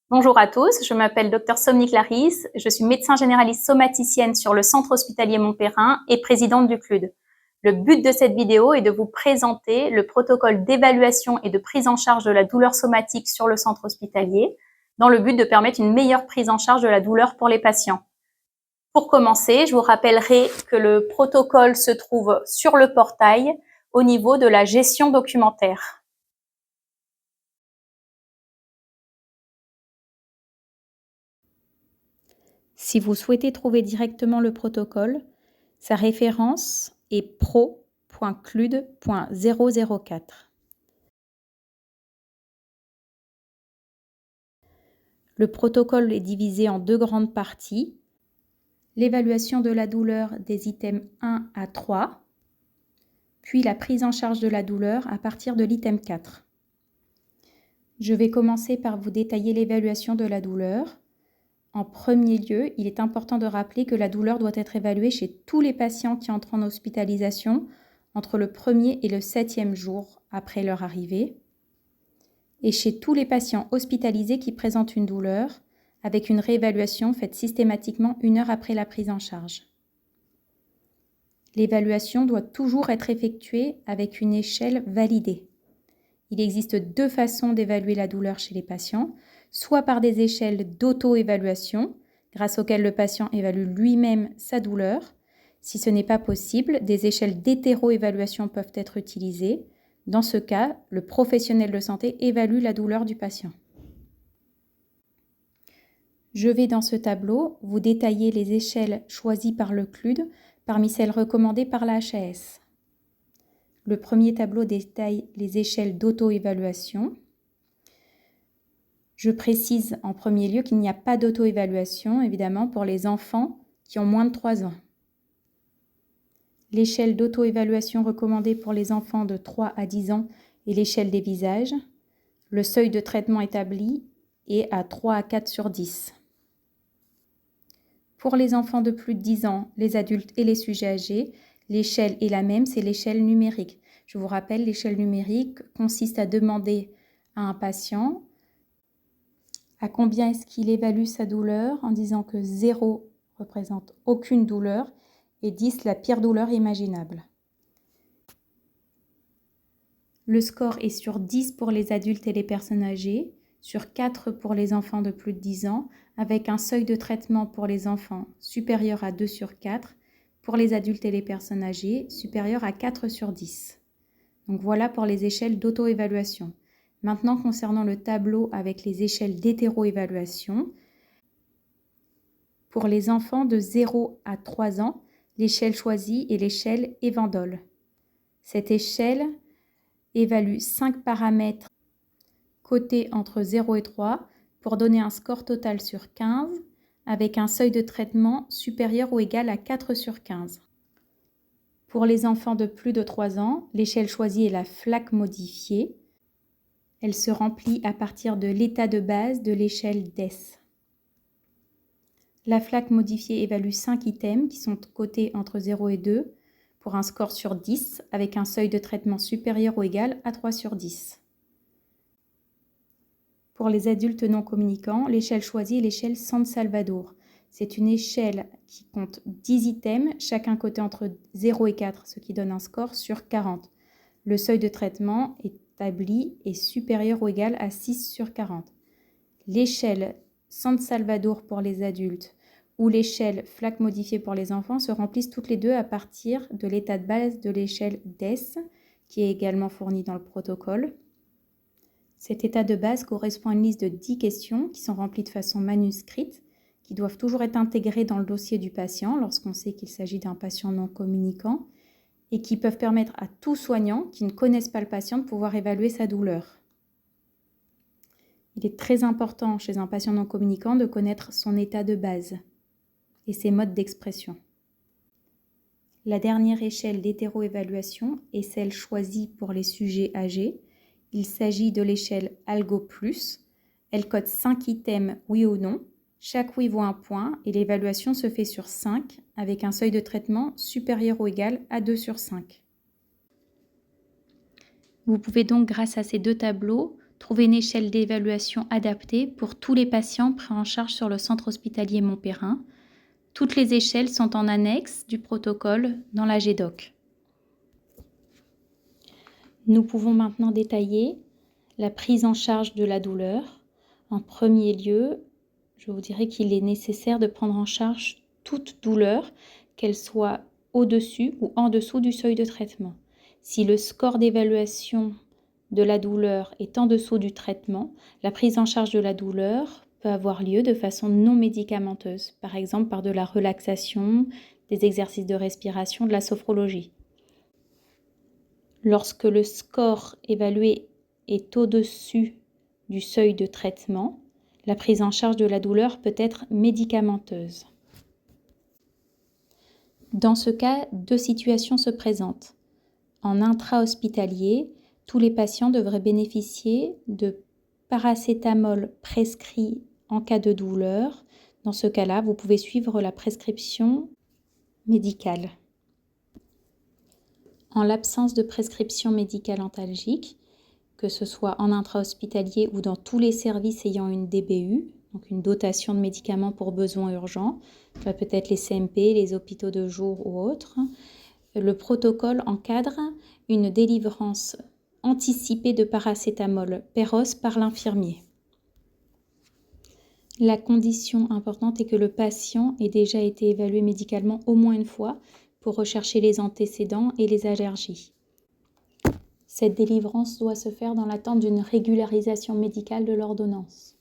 Bonjour à tous, je m'appelle Dr Somni Clarisse, je suis médecin généraliste somaticienne sur le centre hospitalier Montperrin et présidente du CLUD. Le but de cette vidéo est de vous présenter le protocole d'évaluation et de prise en charge de la douleur somatique sur le centre hospitalier, dans le but de permettre une meilleure prise en charge de la douleur pour les patients. Pour commencer, je vous rappellerai que le protocole se trouve sur le portail au niveau de la gestion documentaire. Si vous souhaitez trouver directement le protocole, sa référence est pro.clud.004. Le protocole est divisé en deux grandes parties. L'évaluation de la douleur des items 1 à 3, puis la prise en charge de la douleur à partir de l'item 4. Je vais commencer par vous détailler l'évaluation de la douleur. En premier lieu, il est important de rappeler que la douleur doit être évaluée chez tous les patients qui entrent en hospitalisation entre le 1er et le 7e jour après leur arrivée, et chez tous les patients hospitalisés qui présentent une douleur, avec une réévaluation faite systématiquement 1 heure après la prise en charge. L'évaluation doit toujours être effectuée avec une échelle validée. Il existe deux façons d'évaluer la douleur chez les patients, soit par des échelles d'auto-évaluation, grâce auxquelles le patient évalue lui-même sa douleur. Si ce n'est pas possible, des échelles d'hétéro-évaluation peuvent être utilisées. Dans ce cas, le professionnel de santé évalue la douleur du patient. Je vais dans ce tableau vous détailler les échelles choisies par le CLUD parmi celles recommandées par la HAS. Le premier tableau détaille les échelles d'auto-évaluation. Je précise en premier lieu qu'il n'y a pas d'auto-évaluation, évidemment, pour les enfants qui ont moins de 3 ans. L'échelle d'auto-évaluation recommandée pour les enfants de 3 à 10 ans est l'échelle des visages. Le seuil de traitement établi est à 3 à 4 sur 10. Pour les enfants de plus de 10 ans, les adultes et les sujets âgés, l'échelle est la même, c'est l'échelle numérique. Je vous rappelle, l'échelle numérique consiste à demander à un patient à combien est-ce qu'il évalue sa douleur en disant que 0 représente aucune douleur et 10 la pire douleur imaginable. Le score est sur 10 pour les adultes et les personnes âgées, sur 4 pour les enfants de plus de 10 ans, avec un seuil de traitement pour les enfants supérieur à 2 sur 4, pour les adultes et les personnes âgées supérieur à 4 sur 10. Donc voilà pour les échelles d'auto-évaluation. Maintenant, concernant le tableau avec les échelles d'hétéro-évaluation, pour les enfants de 0 à 3 ans, l'échelle choisie est l'échelle Evandol. Cette échelle évalue 5 paramètres cotés entre 0 et 3 pour donner un score total sur 15 avec un seuil de traitement supérieur ou égal à 4 sur 15. Pour les enfants de plus de 3 ans, l'échelle choisie est la FLAC modifiée. Elle se remplit à partir de l'état de base de l'échelle DES. La FLAC modifiée évalue 5 items qui sont cotés entre 0 et 2 pour un score sur 10 avec un seuil de traitement supérieur ou égal à 3 sur 10. Pour les adultes non communicants, l'échelle choisie est l'échelle San Salvador. C'est une échelle qui compte 10 items, chacun coté entre 0 et 4, ce qui donne un score sur 40. Le seuil de traitement établi est supérieur ou égal à 6 sur 40. L'échelle San Salvador pour les adultes ou l'échelle FLAC modifiée pour les enfants se remplissent toutes les deux à partir de l'état de base de l'échelle DES, qui est également fournie dans le protocole. Cet état de base correspond à une liste de 10 questions qui sont remplies de façon manuscrite, qui doivent toujours être intégrées dans le dossier du patient lorsqu'on sait qu'il s'agit d'un patient non communicant et qui peuvent permettre à tout soignant qui ne connaissent pas le patient de pouvoir évaluer sa douleur. Il est très important chez un patient non communicant de connaître son état de base et ses modes d'expression. La dernière échelle d'hétéroévaluation est celle choisie pour les sujets âgés. Il s'agit de l'échelle ALGO+. Elle code 5 items oui ou non. Chaque oui vaut un point et l'évaluation se fait sur 5 avec un seuil de traitement supérieur ou égal à 2 sur 5. Vous pouvez donc, grâce à ces deux tableaux, Trouver une échelle d'évaluation adaptée pour tous les patients pris en charge sur le centre hospitalier Montperrin. Toutes les échelles sont en annexe du protocole dans la GDoc. Nous pouvons maintenant détailler la prise en charge de la douleur. En premier lieu, je vous dirais qu'il est nécessaire de prendre en charge toute douleur, qu'elle soit au-dessus ou en dessous du seuil de traitement. Si le score d'évaluation de la douleur est en dessous du traitement, la prise en charge de la douleur peut avoir lieu de façon non médicamenteuse, par exemple par de la relaxation, des exercices de respiration, de la sophrologie. Lorsque le score évalué est au-dessus du seuil de traitement, la prise en charge de la douleur peut être médicamenteuse. Dans ce cas, deux situations se présentent. En intra-hospitalier, tous les patients devraient bénéficier de paracétamol prescrit en cas de douleur. Dans ce cas-là, vous pouvez suivre la prescription médicale. En l'absence de prescription médicale antalgique, que ce soit en intra-hospitalier ou dans tous les services ayant une DBU, donc une dotation de médicaments pour besoins urgents, ça peut être les CMP, les hôpitaux de jour ou autres, le protocole encadre une délivrance anticipée de paracétamol Péros par l'infirmier. La condition importante est que le patient ait déjà été évalué médicalement au moins une fois pour rechercher les antécédents et les allergies. Cette délivrance doit se faire dans l'attente d'une régularisation médicale de l'ordonnance.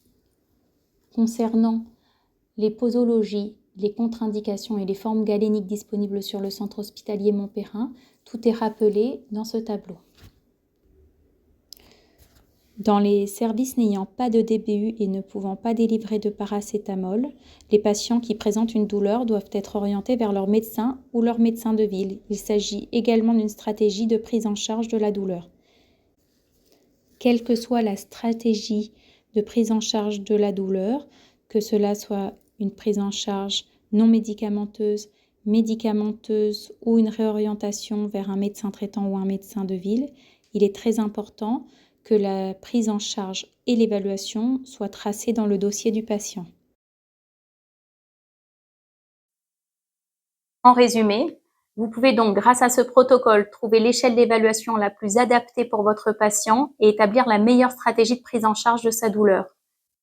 Concernant les posologies, les contre-indications et les formes galéniques disponibles sur le centre hospitalier Montperrin, tout est rappelé dans ce tableau. Dans les services n'ayant pas de DBU et ne pouvant pas délivrer de paracétamol, les patients qui présentent une douleur doivent être orientés vers leur médecin ou leur médecin de ville. Il s'agit également d'une stratégie de prise en charge de la douleur. Quelle que soit la stratégie de prise en charge de la douleur, que cela soit une prise en charge non médicamenteuse, médicamenteuse ou une réorientation vers un médecin traitant ou un médecin de ville, il est très important que la prise en charge et l'évaluation soient tracées dans le dossier du patient. En résumé, vous pouvez donc, grâce à ce protocole, trouver l'échelle d'évaluation la plus adaptée pour votre patient et établir la meilleure stratégie de prise en charge de sa douleur.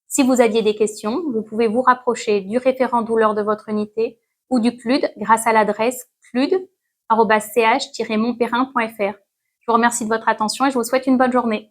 Si vous aviez des questions, vous pouvez vous rapprocher du référent douleur de votre unité ou du CLUD grâce à l'adresse clud@ch-montperrin.fr. Je vous remercie de votre attention et je vous souhaite une bonne journée.